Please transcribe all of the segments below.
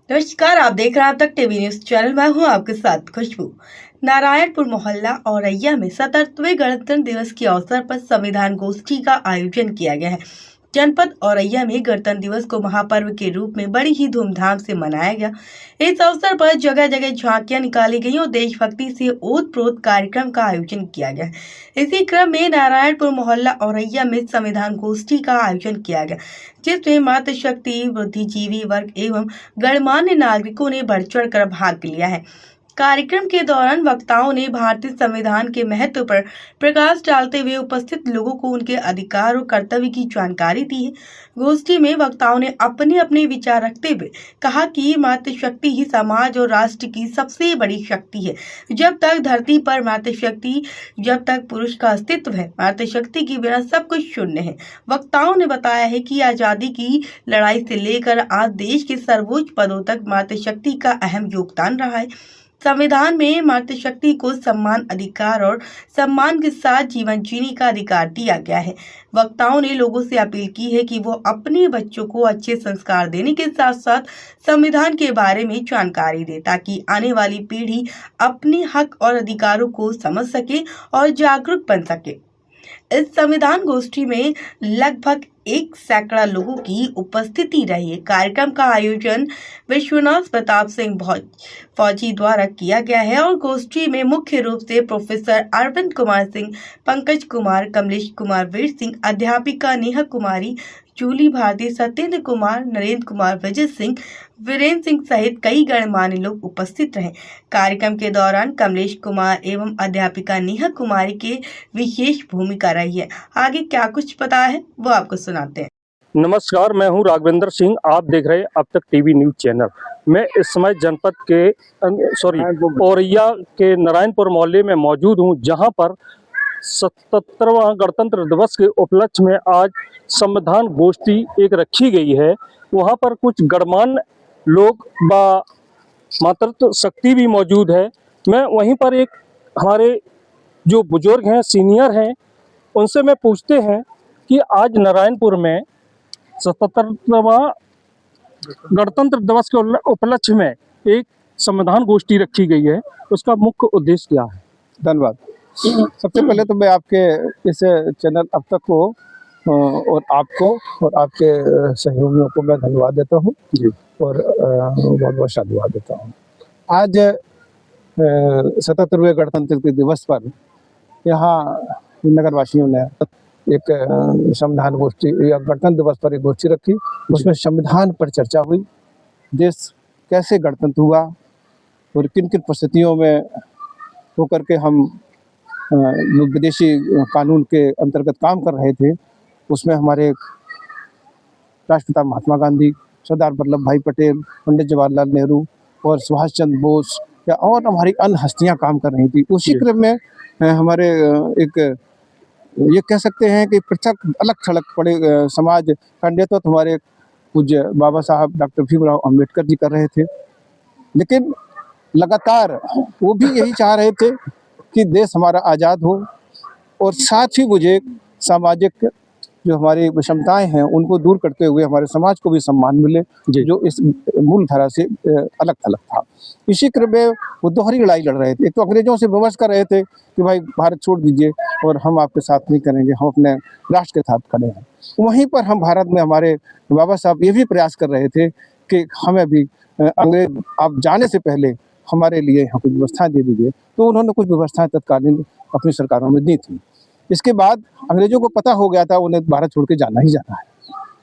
नमस्कार, आप देख रहे हैं अब तक टीवी न्यूज चैनल। मैं हूं आपके साथ खुशबू। नारायणपुर मोहल्ला औरैया में 77वें गणतंत्र दिवस के अवसर पर संविधान गोष्ठी का आयोजन किया गया है। जनपद औरैया में गणतंत्र दिवस को महापर्व के रूप में बड़ी ही धूमधाम से मनाया गया। इस अवसर पर जगह जगह झांकियां निकाली गई और देशभक्ति से ओत-प्रोत कार्यक्रम का आयोजन किया गया। इसी क्रम में नारायणपुर मोहल्ला औरैया में संविधान गोष्ठी का आयोजन किया गया, जिसमें मातृशक्ति, बुद्धिजीवी वर्ग एवं गणमान्य नागरिकों ने बढ़ चढ़ कर भाग लिया है। कार्यक्रम के दौरान वक्ताओं ने भारतीय संविधान के महत्व पर प्रकाश डालते हुए उपस्थित लोगों को उनके अधिकार और कर्तव्य की जानकारी दी है। गोष्ठी में वक्ताओं ने अपने अपने विचार रखते हुए कहा कि मातृशक्ति ही समाज और राष्ट्र की सबसे बड़ी शक्ति है। जब तक धरती पर मातृशक्ति, जब तक पुरुष का अस्तित्व है, मातृशक्ति के बिना सब कुछ शून्य है। वक्ताओं ने बताया है कि आजादी की लड़ाई से लेकर आज देश के सर्वोच्च पदों तक मातृशक्ति का अहम योगदान रहा है। संविधान में मातृशक्ति को सम्मान, अधिकार और सम्मान के साथ जीवन जीने का अधिकार दिया गया है। वक्ताओं ने लोगों से अपील की है कि वो अपने बच्चों को अच्छे संस्कार देने के साथ साथ संविधान के बारे में जानकारी दे, ताकि आने वाली पीढ़ी अपने हक और अधिकारों को समझ सके और जागरूक बन सके। इस संविधान गोष्ठी में लगभग 1 सैकड़ा लोगों की उपस्थिति रही है। कार्यक्रम का आयोजन विश्वनाथ प्रताप सिंह फौजी द्वारा किया गया है और गोष्ठी में मुख्य रूप से प्रोफेसर अरविंद कुमार सिंह, पंकज कुमार, कमलेश कुमार, वीर सिंह, अध्यापिका नेहा कुमारी, जूली भारती, सत्येंद्र कुमार, नरेंद्र कुमार, विजय सिंह, वीरेंद्र सिंह सहित कई गणमान्य लोग उपस्थित रहे। कार्यक्रम के दौरान कमलेश कुमार एवं अध्यापिका नेहा कुमारी के विशेष भूमिका रही है। आगे क्या कुछ पता है वो आपको सुनाते हैं। नमस्कार, मैं हूं राघवेंद्र सिंह। आप देख रहे हैं अब तक टीवी न्यूज चैनल। मैं इस समय जनपद के औरैया के नारायणपुर मोहल्ले में मौजूद हूं, जहां पर 77वां गणतंत्र दिवस के उपलक्ष्य में आज संविधान गोष्ठी एक रखी गई है। वहां पर कुछ गणमान्य लोग व मातृत्व शक्ति भी मौजूद है। मैं वहीं पर एक हमारे जो बुजुर्ग हैं, सीनियर हैं, उनसे मैं पूछते हैं कि आज नारायणपुर में 77वां गणतंत्र दिवस के उपलक्ष्य में एक संविधान गोष्ठी रखी गई है, उसका मुख्य उद्देश्य क्या है? धन्यवाद। सबसे पहले तो मैं आपके इस चैनल अब तक को और आपको और आपके सहयोगियों को मैं धन्यवाद देता हूँ और बहुत बहुत साधुवाद देता हूँ। आज 77वें गणतंत्र दिवस पर यहाँ नगरवासियों ने एक संविधान गोष्ठी या गणतंत्र दिवस पर एक गोष्ठी रखी। उसमें संविधान पर चर्चा हुई, देश कैसे गणतंत्र हुआ और किन किन परिस्थितियों में होकर के हम विदेशी कानून के अंतर्गत काम कर रहे थे। उसमें हमारे राष्ट्रपिता महात्मा गांधी, सरदार वल्लभ भाई पटेल, पंडित जवाहरलाल नेहरू और सुभाष चंद्र बोस या और हमारी अन्य हस्तियां काम कर रही थी। उसी क्रम में हमारे एक ये कह सकते हैं कि पृथक अलग थलग पड़े समाज का नेतृत्व हमारे पूज्य बाबा साहब डॉक्टर भीमराव अम्बेडकर जी कर रहे थे। लेकिन लगातार वो भी यही चाह रहे थे कि देश हमारा आज़ाद हो और साथ ही मुझे सामाजिक जो हमारी विषमताएं हैं उनको दूर करते हुए हमारे समाज को भी सम्मान मिले, जो इस मूल धारा से अलग थलग था। इसी क्रम में वो दोहरी लड़ाई लड़ रहे थे। एक तो अंग्रेजों से विवश कर रहे थे कि भाई भारत छोड़ दीजिए और हम आपके साथ नहीं करेंगे, हम अपने राष्ट्र के साथ खड़े हैं। वहीं पर हम भारत में हमारे बाबा साहब ये भी प्रयास कर रहे थे कि हमें भी अंग्रेज आप जाने से पहले हमारे लिए यहाँ कुछ व्यवस्थाएं दे दीजिए। तो उन्होंने कुछ व्यवस्थाएं तत्कालीन अपनी सरकारों में दी थी। इसके बाद अंग्रेजों को पता हो गया था उन्हें भारत छोड़ के जाना ही जाना है।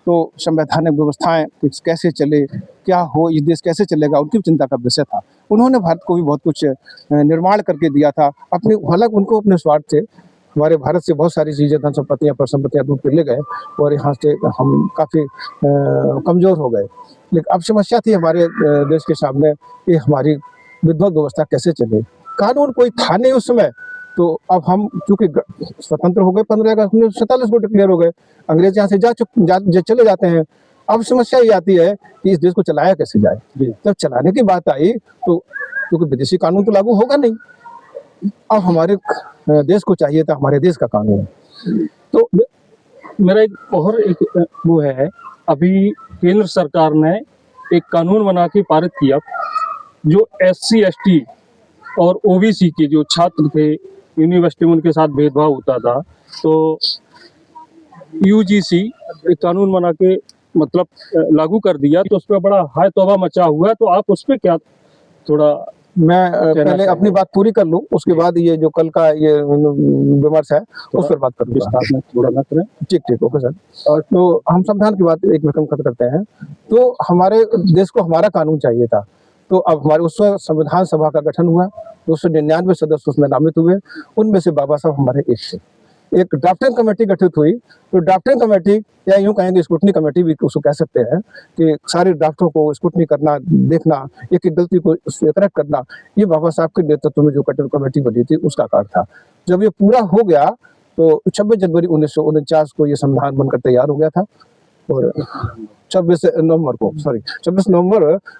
तो संवैधानिक व्यवस्थाएं कैसे चले, क्या हो, ये देश कैसे चलेगा, उनकी चिंता का विषय था। उन्होंने भारत को भी बहुत कुछ निर्माण करके दिया था। अपने हालांकि उनको अपने स्वार्थ से हमारे भारत से बहुत सारी चीज़ें, धन संपत्तियाँ, परिसंपत्तियाँ दूर कर ले गए और यहाँ से हम काफ़ी कमज़ोर हो गए। लेकिन अब समस्या थी हमारे देश के सामने कि हमारी विधिवत व्यवस्था कैसे चले। कानून कोई था नहीं उस समय। तो अब हम चूंकि स्वतंत्र हो गए 15 अगस्त 1947 को डिक्लेयर हो गए, अंग्रेज यहाँ से चले जाते हैं। अब समस्या ये आती है कि इस देश को चलाया कैसे जाए। जब चलाने की बात आई तो क्योंकि विदेशी कानून तो लागू होगा नहीं, अब हमारे देश को चाहिए था हमारे देश का कानून। तो मेरा एक वो है, अभी केंद्र सरकार ने एक कानून बना के पारित किया, जो SC ST और OBC के जो छात्र थे यूनिवर्सिटी में उनके साथ भेदभाव होता था, तो UGC एक कानून बना के मतलब लागू कर दिया, तो उस पर बड़ा हाय तौबा मचा हुआ है। तो आप उस पर क्या थोड़ा मैं पहले अपनी बात पूरी कर लूं, उसके बाद ये जो कल का ये विमर्श है उस पर बात करूंगा। विस्तार में थोड़ा न करें। ठीक ओके सर। और तो हम संविधान की बात एक मिनट खत्म करते हैं। तो हमारे देश को हमारा कानून चाहिए था, तो अब हमारे उस संविधान सभा का गठन हुआ, 299 सदस्य उसमें नामित हुए, उनमें से बाबा साहब हमारे एक थे। एक ड्राफ्टिंग कमेटी गठित हुई, तो ड्राफ्टिंग कमेटी या यूं कहेंगे स्क्रूटनी कमेटी भी उसको कह सकते हैं कि सारे ड्राफ्टों को स्क्रूटनी करना, देखना, एक एक गलती को करेक्ट करना, ये बाबा साहब के नेतृत्व में जो कमेटी बनी थी उसका कार्य था। जब ये पूरा हो गया तो 26 जनवरी 1949 को ये संविधान बनकर तैयार हो गया था, और 26 नवंबर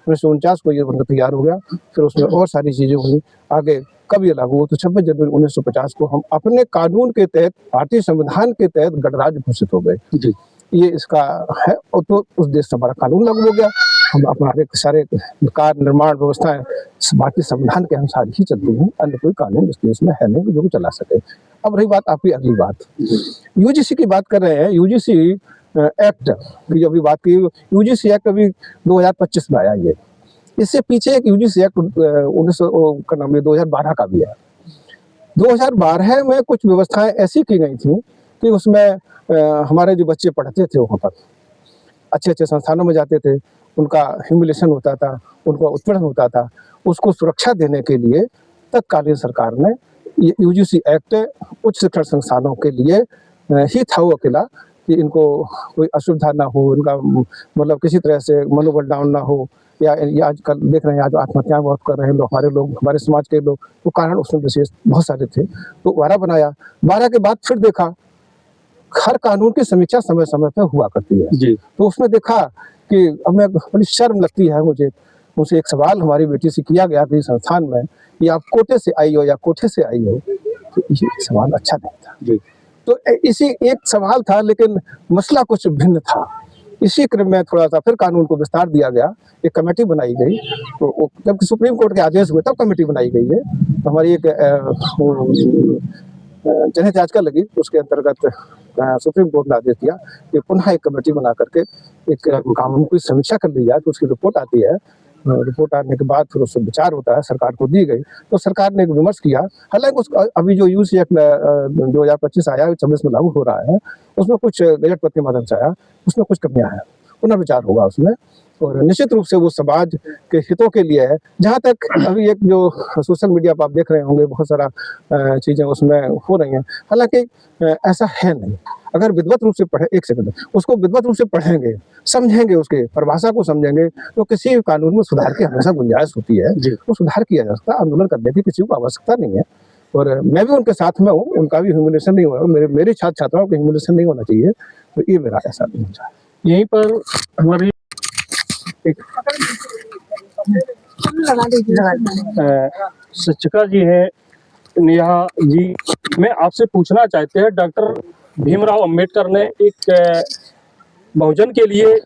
1949 को ये बनकर तैयार हो गया। फिर उसमें और सारी चीजें हुई, आगे कब ये लागू हो, तो 26 जनवरी 1950 को हम अपने कानून के तहत, भारतीय संविधान के तहत गणराज्य घोषित हो गए। ये इसका है, और तो उस देश से हमारा कानून लागू हो गया। हम हमारे सारे कार्य निर्माण व्यवस्थाएं भारतीय संविधान के अनुसार ही चलती हैं, अन्य कोई कानून इस देश में है नहीं जो चला सके। अब रही बात आपकी अगली बात, UGC की बात कर रहे हैं। UGC एक्ट की अभी बात की, UGC एक्ट अभी 2025 में आया। ये इससे पीछे एक UGC एक्ट 2012 का भी है। 2012 में कुछ व्यवस्थाएं ऐसी की गई थी कि उसमें हमारे जो बच्चे पढ़ते थे वहाँ पर अच्छे अच्छे संस्थानों में जाते थे, उनका ह्यूमिलेशन होता था, उनका उत्पीड़न होता था, उसको सुरक्षा देने के लिए तत्कालीन सरकार ने ये UGC एक्ट उच्च शिक्षण संस्थानों के लिए ही था वो अकेला, कि इनको कोई असुविधा ना हो, इनका मतलब किसी तरह से मनोबल डाउन ना हो, या आजकल देख रहे हैं आज आत्महत्याएं बहुत कर रहे हैं लोग, हमारे समाज के लोग, तो कारण उसमें विशेष बहुत सारे थे। तो 12 बनाया, 12 के बाद फिर देखा हर कानून की समीक्षा समय समय पर हुआ करती है जी। तो उसमें देखा कि अब मैं बड़ी शर्म लगती है मुझे एक सवाल हमारी बेटी से किया गया था संस्थान में कि आप कोटे से आई हो या कोठे से आई हो, तो ये सवाल अच्छा नहीं था जी। तो इसी एक सवाल था, लेकिन मसला कुछ भिन्न था। इसी क्रम में थोड़ा सा फिर कानून को विस्तार दिया गया, एक कमेटी बनाई गई, तो जब सुप्रीम कोर्ट के आदेश हुए तब कमेटी बनाई गई है। तो हमारी एक जनहित याचिका लगी, उसके अंतर्गत सुप्रीम कोर्ट ने आदेश दिया कि पुनः एक कमेटी बना करके एक कानून की समीक्षा कर ली जाए। तो उसकी रिपोर्ट आती है, रिपोर्ट आने के बाद फिर उससे विचार होता है, सरकार को दी गई, तो सरकार ने एक विमर्श किया। हालांकि अभी जो UGC एक्ट 2025 आया, 26 में लागू हो रहा है, उसमें कुछ गजट पत्र के माध्यम से आया, उसमें कुछ कमियां हैं, पुनर्विचार होगा उसमें, और निश्चित रूप से वो समाज के हितों के लिए है। जहाँ तक अभी एक जो सोशल मीडिया पर आप देख रहे होंगे बहुत सारा चीजें उसमें हो रही हैं, हालांकि ऐसा है नहीं। अगर विद्वत रूप से पढ़े, एक सेकंड, उसको विद्वत रूप से पढ़ेंगे, समझेंगे, उसके परिभाषा को समझेंगे, तो किसी कानून में सुधार की हमेशा गुंजाइश होती है, तो सुधार किया जा सकता है। आंदोलन करने की किसी को आवश्यकता नहीं है, और मैं भी उनके साथ में हूँ, उनका भी ह्यूमिलेशन नहीं हुआ, मेरे छात्र छात्राओं का ह्यूमिलेशन नहीं होना चाहिए, तो ये मेरा ऐसा नहीं होता है। यहीं पर हमारी एक शिक्षिका जी है नेहा जी, मैं आपसे पूछना चाहते हैं, डॉक्टर भीमराव अंबेडकर ने एक बहुजन के लिए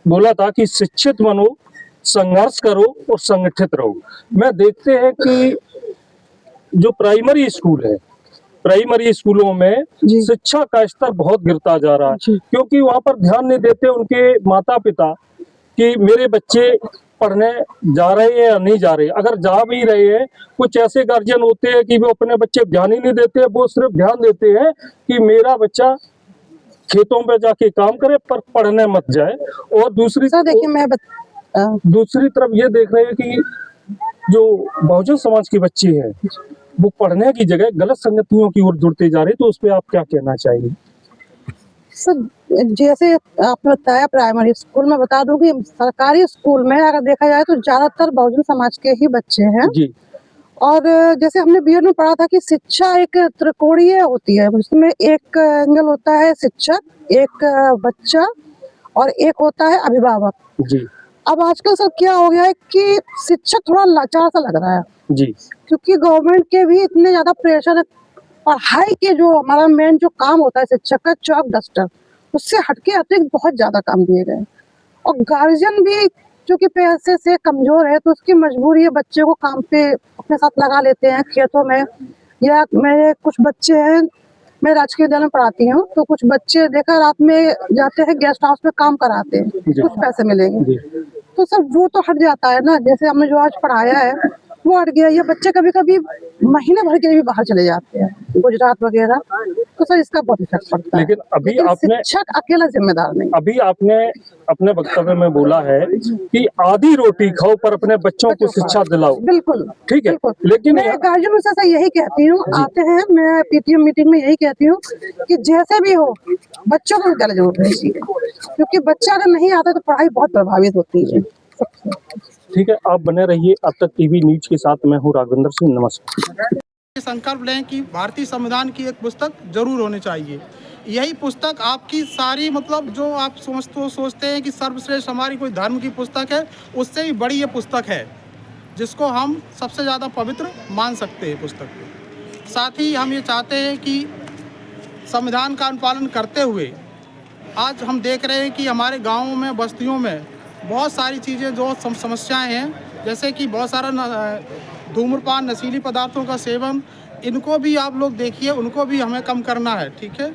बोला था कि शिक्षित बनो, संघर्ष करो और संगठित रहो। मैं देखते हैं कि जो प्राइमरी स्कूल है, प्राइमरी स्कूलों में शिक्षा का स्तर बहुत गिरता जा रहा है, क्योंकि वहां पर ध्यान नहीं देते उनके माता पिता कि मेरे बच्चे पढ़ने जा रहे हैं या नहीं जा रहे। अगर जा भी रहे हैं, कुछ ऐसे गार्जियन होते हैं कि वो अपने बच्चे ध्यान ही नहीं देते, वो सिर्फ ध्यान देते हैं कि मेरा बच्चा खेतों पे जाके काम करे पर पढ़ने मत जाए। और दूसरी तरफ ये देख रहे हैं कि जो बहुजन समाज के बच्चे हैं वो पढ़ने की जगह गलत संगतियों की ओर जुड़ते जा रहे हैं, तो उस पर आप क्या कहना चाहिए? सर, जैसे आपने बताया प्राइमरी स्कूल में, बता दूं कि सरकारी स्कूल में अगर देखा जाए तो ज्यादातर बहुजन समाज के ही बच्चे हैं जी। और जैसे हमने बीएड में पढ़ा था कि शिक्षा एक त्रिकोणीय होती है, उसमें एक एंगल होता है शिक्षक, एक बच्चा और एक होता है अभिभावक जी। अब आजकल सर क्या हो गया है कि शिक्षक थोड़ा लाचार सा लग रहा है जी, क्योंकि गवर्नमेंट के भी इतने ज्यादा प्रेशर है। पढ़ाई के जो हमारा मेन जो काम होता है शिक्षक का, चौक डस्टर, उससे हटके अतिरिक्त बहुत ज्यादा काम दिए गए। और गार्जियन भी क्योंकि पैसे से कमजोर है तो उसकी मजबूरी है, बच्चे को काम पे अपने साथ लगा लेते हैं खेतों में। या मेरे कुछ बच्चे हैं, मैं राजकीय विद्यालय में पढ़ाती हूँ, तो कुछ बच्चे देखा रात में जाते हैं गेस्ट हाउस में काम कराते हैं, कुछ पैसे मिलेंगे, तो सर वो तो हट जाता है ना। जैसे हमने जो आज पढ़ाया है वो हट गया। ये बच्चे कभी कभी महीने भर के लिए भी बाहर चले जाते हैं, गुजरात वगैरह, तो सर इसका बहुत इफेक्ट पड़ता है। लेकिन अभी आपने शिक्षक अकेला जिम्मेदार नहीं। अभी आपने अपने वक्तव्य में बोला है कि आधी रोटी खाओ पर अपने बच्चों को शिक्षा दिलाओ। बिल्कुल ठीक है, बिल्कुल। लेकिन मैं गार्जियन से सर यही कहती हूँ, आते हैं मैं पीटीएम मीटिंग में यही कहती हूँ कि जैसे भी हो बच्चों को विद्यालय जरूर भेजिए, क्योंकि बच्चा अगर नहीं आता तो पढ़ाई बहुत प्रभावित होती है। ठीक है, आप बने रहिए अब तक टीवी न्यूज के साथ। मैं हूँ राघवेंद्र सिंह, नमस्कार। संकल्प लें कि भारतीय संविधान की एक पुस्तक जरूर होनी चाहिए। यही पुस्तक आपकी सारी मतलब जो आप सोचते हैं कि सर्वश्रेष्ठ हमारी कोई धर्म की पुस्तक है, उससे भी बड़ी ये पुस्तक है जिसको हम सबसे ज़्यादा पवित्र मान सकते हैं पुस्तक को। साथ ही हम ये चाहते हैं कि संविधान का अनुपालन करते हुए आज हम देख रहे हैं कि हमारे गाँवों में, बस्तियों में बहुत सारी चीज़ें जो समस्याएं हैं, जैसे कि बहुत सारा धूम्रपान, नशीली पदार्थों का सेवन, इनको भी आप लोग देखिए, उनको भी हमें कम करना है। ठीक है।